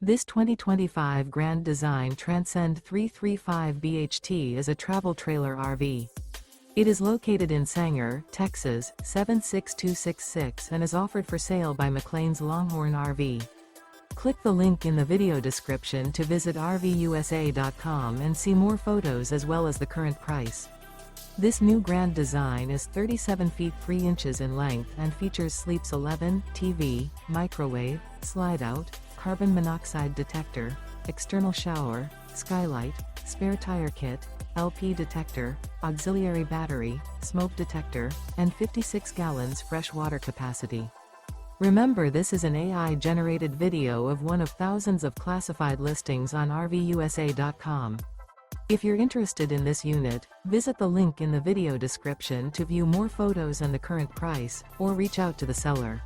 This 2025 Grand Design Transcend 335 BHT is a travel trailer RV. It is located in Sanger, Texas, 76266 and is offered for sale by McClain's Longhorn RV. Click the link in the video description to visit RVUSA.com and see more photos as well as the current price. This new Grand Design is 37 feet 3 inches in length and features Sleeps 11, TV, microwave, Slideout, carbon monoxide detector, external shower, Skylight, spare tire kit, LP detector, auxiliary battery, smoke detector, and 56 gallons fresh water capacity. Remember, this is an AI-generated video of one of thousands of classified listings on RVUSA.com. If you're interested in this unit, visit the link in the video description to view more photos and the current price, or reach out to the seller.